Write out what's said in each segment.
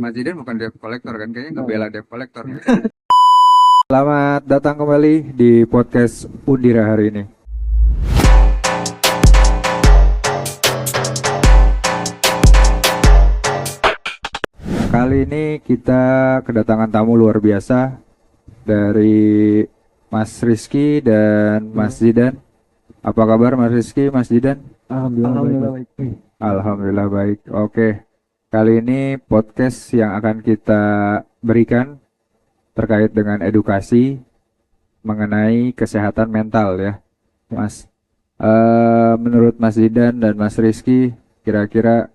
Mas Jidan bukan debt collector kan? Kayaknya ngebela debt collector. Selamat datang kembali di podcast Undira hari ini. Kali ini kita kedatangan tamu luar biasa dari Mas Rizky dan Mas Zidan. Apa kabar Mas Rizky, Mas Zidan? Alhamdulillah baik. Alhamdulillah baik. Oke, kali ini podcast yang akan kita berikan terkait dengan edukasi mengenai kesehatan mental ya, Mas. Menurut Mas Zidan dan Mas Rizky, kira-kira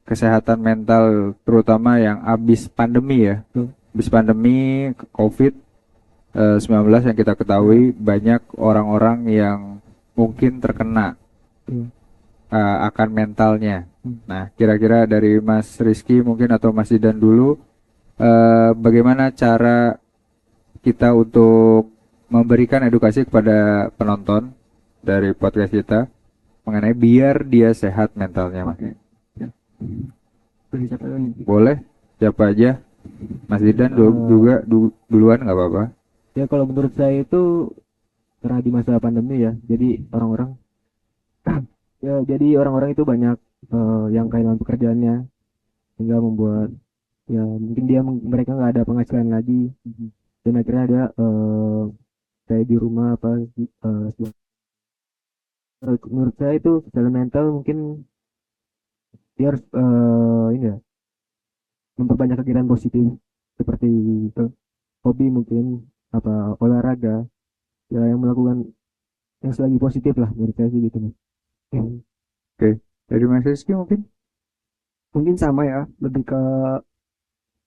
kesehatan mental terutama yang habis pandemi ya, habis pandemi COVID-19 yang kita ketahui banyak orang-orang yang mungkin terkena akan mentalnya. Nah, kira-kira dari Mas Rizky mungkin atau Mas Zidan dulu, bagaimana cara kita untuk memberikan edukasi kepada penonton dari podcast kita mengenai biar dia sehat mentalnya, Mas. Boleh, siapa aja? Mas Zidan juga duluan nggak apa-apa. Ya kalau menurut saya itu karena di masa pandemi ya, jadi orang-orang orang-orang itu banyak yang kehilangan pekerjaannya sehingga membuat ya mungkin mereka nggak ada penghasilan lagi dan akhirnya ada kayak di rumah menurut saya itu secara mental mungkin dia harus ini ya memperbanyak kegiatan positif seperti hobi mungkin apa olahraga ya yang melakukan yang selagi positif lah menurut saya sih gitu Mas. Oke, dari Mas Rizky mungkin. Mungkin sama ya lebih ke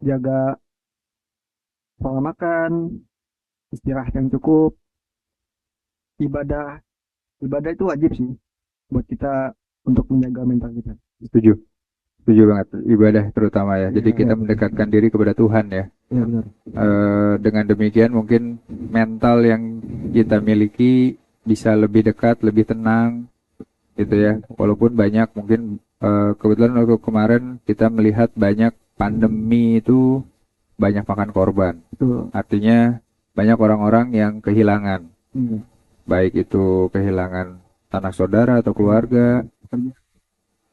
jaga pola makan, istirahat yang cukup, ibadah ibadah itu wajib sih buat kita untuk menjaga mental kita. Setuju, setuju banget. Ibadah terutama ya. Jadi Ya, kita mendekatkan diri kepada Tuhan ya. ya benar. Dengan demikian mungkin mental yang kita miliki bisa lebih dekat, lebih tenang, gitu ya. Walaupun banyak mungkin kebetulan waktu kemarin kita melihat banyak pandemi itu banyak makan korban. Betul. Artinya banyak orang-orang yang kehilangan, Hmm. baik itu kehilangan sanak saudara atau keluarga,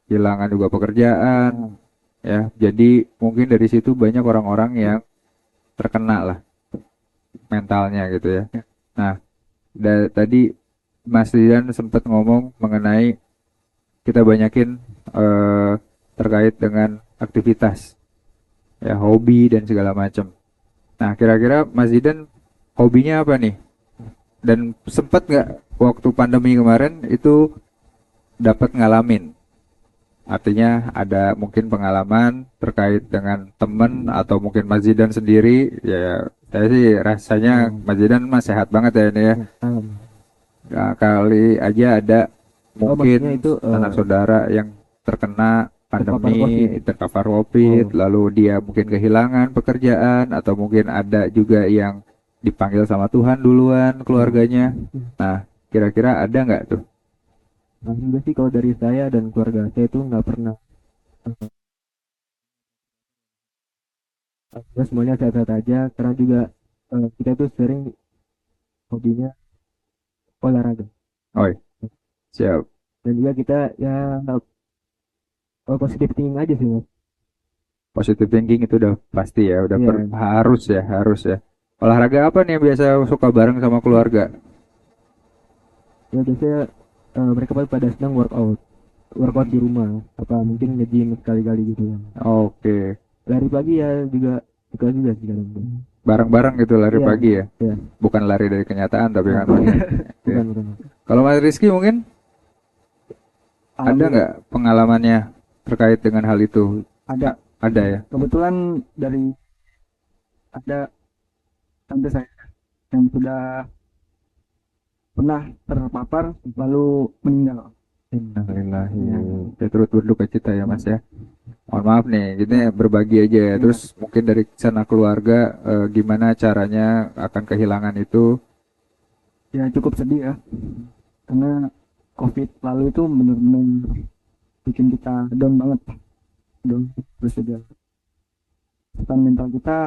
kehilangan juga pekerjaan, ya. Jadi mungkin dari situ banyak orang-orang yang terkena lah mentalnya gitu ya. Nah, tadi Mas Dian sempat ngomong mengenai kita banyakin eh, terkait dengan aktivitas, ya hobi dan segala macam. Nah, kira-kira Mas Zidan hobinya apa nih? Dan sempat nggak waktu pandemi kemarin itu dapat ngalamin? Artinya ada mungkin pengalaman terkait dengan temen atau mungkin Mas Zidan sendiri, ya saya sih rasanya Mas Zidan mah sehat banget ya ini ya. Nah, kali aja ada Oh maksudnya mungkin itu sanak saudara yang terkena terpapar pandemi, COVID. terpapar COVID, Oh. lalu dia mungkin kehilangan pekerjaan atau mungkin ada juga yang dipanggil sama Tuhan duluan keluarganya. Nah, kira-kira ada nggak tuh? Alhamdulillah sih kalau dari saya dan keluarga saya itu nggak pernah. Alhamdulillah semuanya sehat-sehat aja karena juga kita itu sering hobinya olahraga Oh, siap. dan juga kita ya positive thinking aja sih Mas. Positive thinking itu udah pasti ya, udah Iya. harus ya. Olahraga apa nih yang biasa suka bareng sama keluarga? Ya biasanya mereka pada senang workout di rumah apa mungkin nge-gym sekali-kali gitu kan. Oke, Lari pagi ya juga suka juga sih kadang. bareng-bareng gitu lari Iya, pagi ya. iya. Bukan lari dari kenyataan tapi Nah, kan. Oke. bukan. Kalau Mas Rizky mungkin ada Alhamdulillah nggak pengalamannya terkait dengan hal itu? ada. Ada ya. Kebetulan dari ada tante saya yang sudah pernah terpapar lalu meninggal. Alhamdulillah. Ya. Ya, turut berduka cita ya Mas ya. Mohon maaf nih, kita berbagi aja ya. Terus mungkin dari sana keluarga gimana caranya akan kehilangan itu? Ya cukup sedih ya karena COVID lalu itu benar-benar bikin kita down banget, down terus juga kesehatan mental kita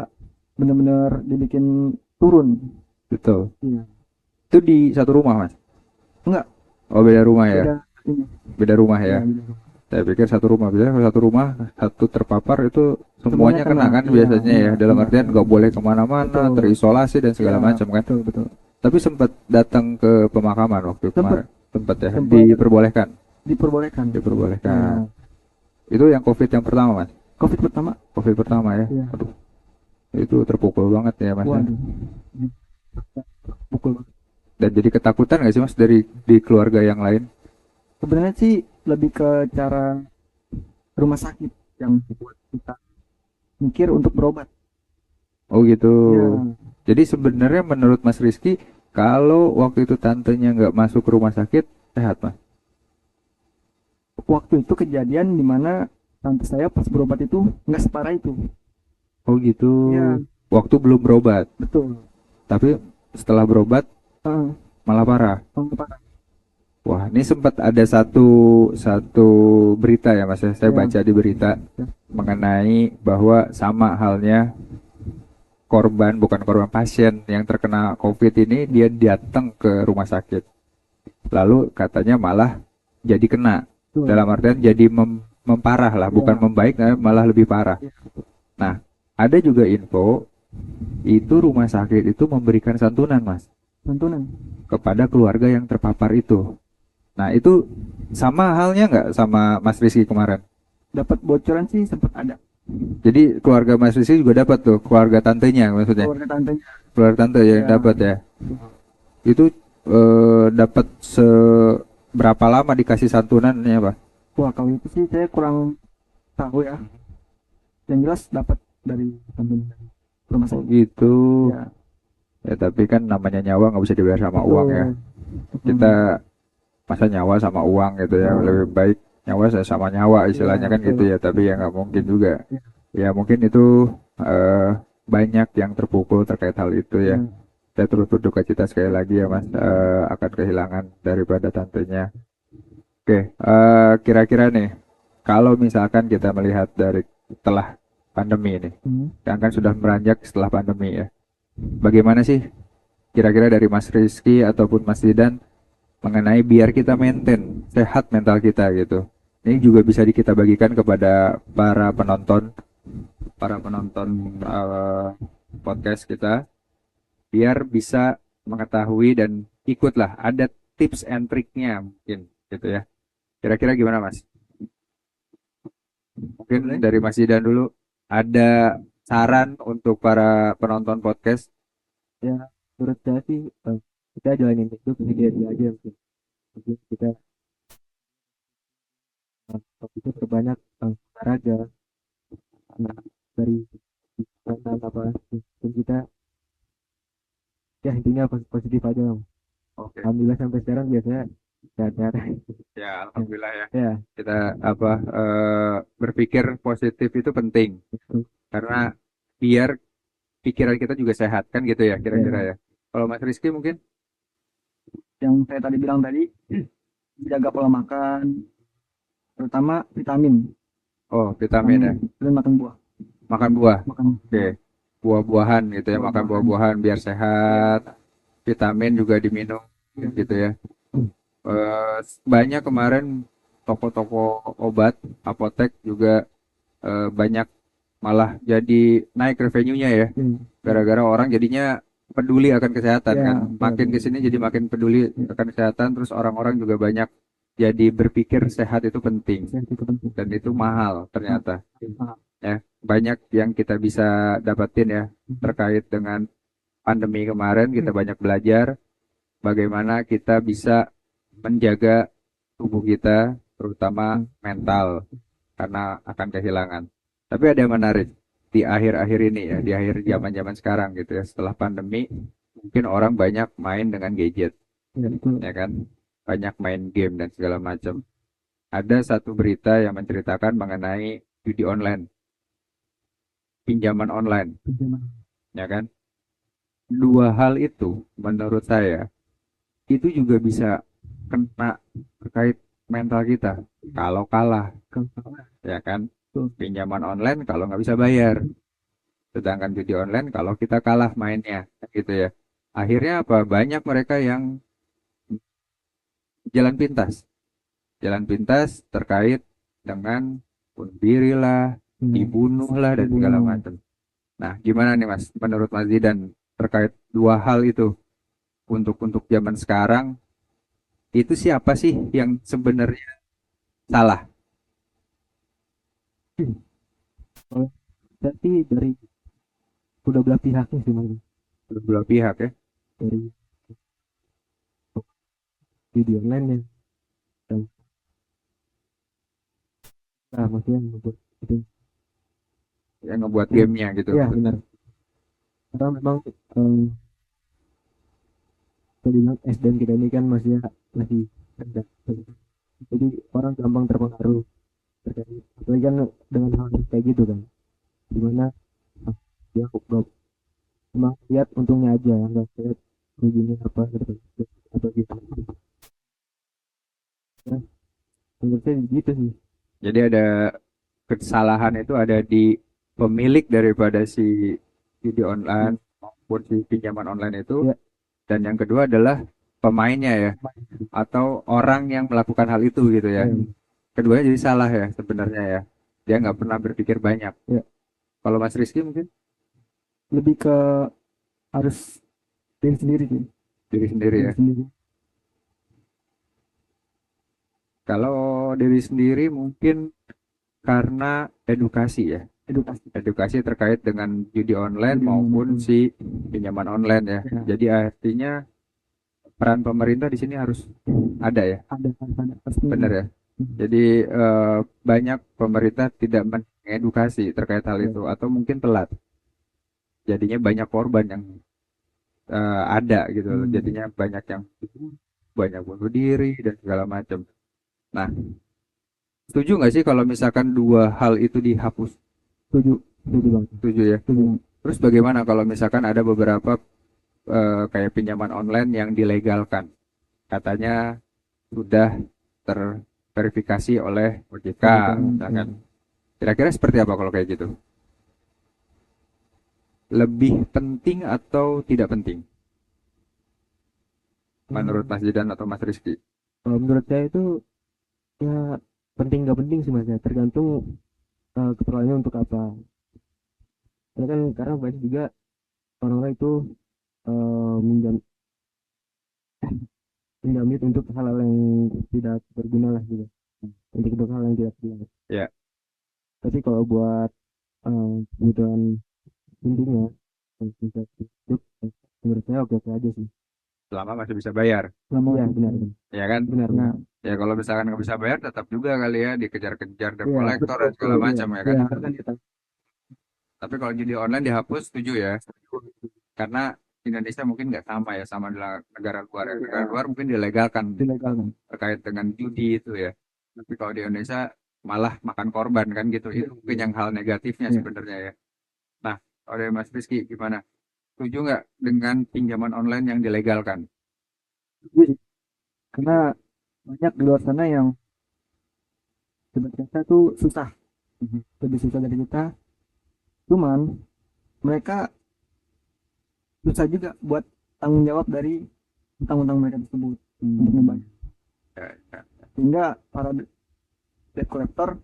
benar-benar dibikin turun. Betul. Iya. Itu di satu rumah, Mas? Enggak, Oh, beda rumah ya? beda ini. Beda rumah Iya, ya? beda. Saya pikir satu rumah. Biasanya kalau satu rumah, satu terpapar itu semuanya kena kan Iya, biasanya ya. iya, Dalam iya. artian nggak boleh kemana-mana, Betul. terisolasi dan segala Iya, macam kan. betul, betul. Tapi sempat datang ke pemakaman waktu Sempat. kemarin. Sempat ya, Sempat. diperbolehkan. Diperbolehkan. Diperbolehkan. Iya. Itu yang COVID yang pertama, Mas. COVID pertama. COVID pertama ya. Iya. Aduh, itu terpukul banget ya, Mas. Ya. Waduh. Pukul. Dan jadi ketakutan nggak sih, Mas, dari di keluarga yang lain? Sebenarnya sih lebih ke cara rumah sakit yang membuat kita mikir untuk berobat. Oh gitu. Iya. Jadi sebenarnya menurut Mas Rizky, kalau waktu itu tantenya nggak masuk ke rumah sakit, sehat, Mas? Waktu itu kejadian di mana tante saya pas berobat itu nggak separah itu. Oh gitu. Iya. Waktu belum berobat, Betul. tapi setelah berobat Heeh. malah parah. Parah. Wah, ini sempat ada satu satu berita ya, Mas. Saya Ya. baca di berita Ya. mengenai bahwa sama halnya korban, bukan korban, pasien yang terkena COVID ini, dia datang ke rumah sakit. Lalu katanya malah jadi kena. Betul. Dalam artian jadi memparah lah, bukan Ya. membaik, malah lebih parah. Ya. Nah, ada juga info itu rumah sakit itu memberikan santunan, Mas, Santunan. kepada keluarga yang terpapar itu. Nah, itu sama halnya nggak sama Mas Rizky kemarin? Dapat bocoran sih sempat ada. Jadi keluarga Mas Rizky juga dapat tuh, keluarga tantenya maksudnya, Keluarga tantenya. keluarga tante yang Ya. dapat ya. Itu dapat seberapa lama dikasih santunannya, Pak? Wah, kalau itu sih saya kurang tahu ya. Yang jelas dapat dari santunan dari rumah sakit. Gitu. Ya. Ya, tapi kan namanya nyawa nggak bisa dibayar sama uang ya. Kita masa nyawa sama uang gitu ya, lebih baik nyawa saya sama nyawa istilahnya Iya, kan gitu betul. ya, tapi ya nggak mungkin juga. Iya. Ya mungkin itu banyak yang terpukul terkait hal itu ya. Hmm. Saya turut berduka cita sekali lagi ya, Mas, akan kehilangan daripada tantenya. Oke, kira-kira nih, kalau misalkan kita melihat dari setelah pandemi ini, yang kan sudah beranjak setelah pandemi ya, bagaimana sih kira-kira dari Mas Rizky ataupun Mas Didan mengenai biar kita maintain sehat mental kita gitu? Ini juga bisa kita bagikan kepada para penonton podcast kita, biar bisa mengetahui dan ikutlah ada tips and triknya mungkin gitu ya. Kira-kira gimana, Mas? Mungkin dari Mas Didan dulu, ada saran untuk para penonton podcast? Ya, menurut saya sih kita jalanin hidup dia aja mungkin. Mungkin kita itu terbanyak olahraga. Nah, dari makanan apa mungkin kita ya intinya positif aja Bang. Oke. Alhamdulillah sampai sekarang biasanya sehat-sehat. Ya, alhamdulillah ya. Ya, Kita berpikir positif itu penting karena biar pikiran kita juga sehat kan gitu ya kira-kira ya. Kalau Mas Rizky mungkin? Yang saya tadi bilang tadi, jaga pola makan, terutama vitamin. Oh, vitamin ya. Dan makan buah. Makan buah. Makan. Oke. Buah-buahan gitu ya, makan Buah-buahan. buah-buahan biar sehat. Vitamin juga diminum gitu ya. Banyak kemarin toko-toko obat, apotek juga banyak malah jadi naik revenue-nya ya. Gara-gara orang jadinya peduli akan kesehatan Ya, kan. betul. Makin kesini jadi makin peduli akan kesehatan, terus orang-orang juga banyak jadi berpikir sehat itu penting Sehat itu penting. dan itu mahal ternyata. Mahal. Ya, banyak yang kita bisa dapetin ya terkait dengan pandemi kemarin. Kita banyak belajar bagaimana kita bisa menjaga tubuh kita, terutama mental, karena akan kehilangan. Tapi ada yang menarik di akhir-akhir ini ya, di akhir zaman-zaman sekarang gitu ya, setelah pandemi, mungkin orang banyak main dengan gadget, Ya, betul. ya kan, banyak main game dan segala macam. Ada satu berita yang menceritakan mengenai judi online, pinjaman online, Pinjaman. ya kan. Dua hal itu menurut saya itu juga bisa kena terkait mental kita kalau kalah, Kalau salah. ya kan. Betul. Pinjaman online kalau nggak bisa bayar, Sedangkan judi online kalau kita kalah mainnya gitu ya. Akhirnya apa? Banyak mereka yang jalan pintas. Jalan pintas terkait dengan bunuh diri lah, dibunuh lah dan segala Dibunuh. macam. Nah, gimana nih Mas menurut Mas Zidan terkait dua hal itu untuk zaman sekarang itu siapa sih yang sebenarnya salah? Kalau berarti dari udah belah pihaknya sih Mas. Kedua belah pihak ya. Dari video online ya dan nah, maksudnya membuat itu Yang ngebuat gamenya gitu. ya benar karena memang saya bilang SDM kita ini kan masih rendah jadi orang gampang terpengaruh terkait apalagi kan dengan hal kayak gitu kan dimana dia kok cuma lihat untungnya aja nggak lihat ruginya apa gitu ya, menurut saya gitu sih. Jadi ada kesalahan itu ada di pemilik daripada si video online maupun si pinjaman online itu. Ya. Dan yang kedua adalah pemainnya ya atau orang yang melakukan hal itu gitu ya. Ya, Keduanya jadi salah ya sebenarnya ya. Dia nggak pernah berpikir banyak. ya. Kalau Mas Rizky mungkin Lebih ke harus diri sendiri sih diri sendiri diri ya. sendiri Kalau diri sendiri mungkin karena edukasi ya. edukasi Edukasi terkait dengan judi online Judi maupun online. si pinjaman online ya. Ya. Jadi artinya peran pemerintah di sini harus ada ya. ada pasti Benar ya. Jadi banyak pemerintah tidak mengedukasi terkait hal Ya. itu atau mungkin telat. Jadinya banyak korban yang ada gitu. Jadinya banyak bunuh diri dan segala macam. Nah, setuju nggak sih kalau misalkan dua hal itu dihapus? setuju banget Setuju ya. setuju Terus bagaimana kalau misalkan ada beberapa kayak pinjaman online yang dilegalkan? Katanya sudah terverifikasi oleh OJK, misalkan. Kira-kira seperti apa kalau kayak gitu? Lebih penting atau tidak penting? Menurut Mas Jidan atau Mas Rizky? kalau menurut saya itu ya penting nggak penting sih mas ya tergantung keperluannya untuk apa karena kan karena banyak juga orang-orang itu minjam pinjamit untuk hal-hal yang tidak berguna lah gitu untuk hal yang tidak berguna Ya. tapi kalau buat kebutuhan intinya untuk hidup menurut saya oke aja sih Selama masih bisa bayar. ya benar Ya kan? benar Ya kalau misalkan nggak bisa bayar tetap juga kali ya dikejar-kejar debt Iya, collector dan segala macam ya kan. Iya. Tapi kalau judi online dihapus setuju ya. Karena Indonesia mungkin nggak sama ya sama negara luar. Ya. Negara luar mungkin dilegalkan Dilegalkan. terkait dengan judi itu ya. Tapi kalau di Indonesia malah makan korban kan gitu. Itu mungkin yang hal negatifnya sebenarnya ya. Nah, kalau dari Mas Rizky gimana? Setuju nggak dengan pinjaman online yang dilegalkan? Setuju sih. Karena banyak di luar sana yang sebenarnya tuh susah, lebih susah dari kita. Cuman mereka susah juga buat tanggung jawab dari utang-utang mereka tersebut untuk membayar. Ya, ya. Sehingga para debt collector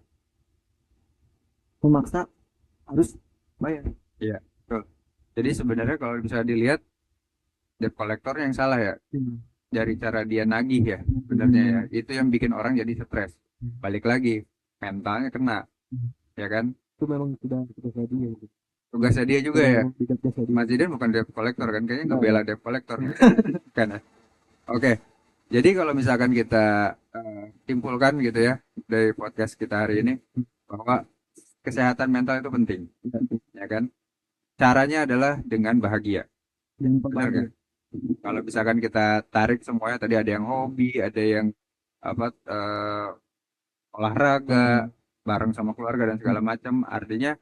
memaksa harus bayar. Iya, betul. Jadi sebenarnya kalau bisa dilihat debt collector yang salah ya dari cara dia nagih ya sebenarnya ya itu yang bikin orang jadi stres. Balik lagi mentalnya kena, ya kan? Itu memang sudah saya dia gitu. Tugasnya dia juga ya. Tidak biasa dia. Mas Zidan bukan debt collector kan? Kayaknya nggak bela debt collector kan? Ya? Oke. Jadi kalau misalkan kita simpulkan gitu ya dari podcast kita hari ini bahwa kesehatan mental itu penting, ya kan? Caranya adalah dengan bahagia. Dan Benar kan? Kalau misalkan kita tarik semuanya tadi ada yang hobi, ada yang apa olahraga bareng sama keluarga dan segala macam. Artinya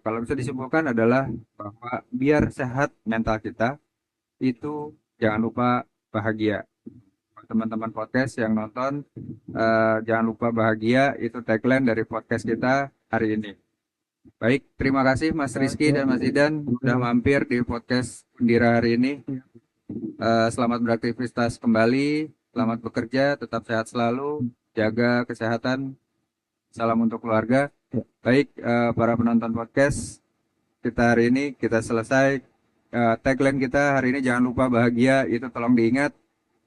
kalau bisa disimpulkan adalah bahwa biar sehat mental kita itu jangan lupa bahagia. Teman-teman podcast yang nonton jangan lupa bahagia itu tagline dari podcast kita hari ini. Baik, terima kasih Mas Rizky dan Mas Idan udah mampir di podcast Pendira hari ini. Selamat beraktivitas kembali, selamat bekerja, tetap sehat selalu, jaga kesehatan, salam untuk keluarga. Baik, para penonton podcast, kita hari ini kita selesai. Tagline kita hari ini jangan lupa bahagia, itu tolong diingat.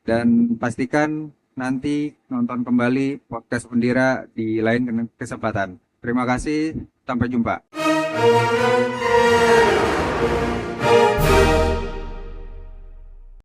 Dan pastikan nanti nonton kembali podcast Pendira di lain kesempatan. Terima kasih, sampai jumpa.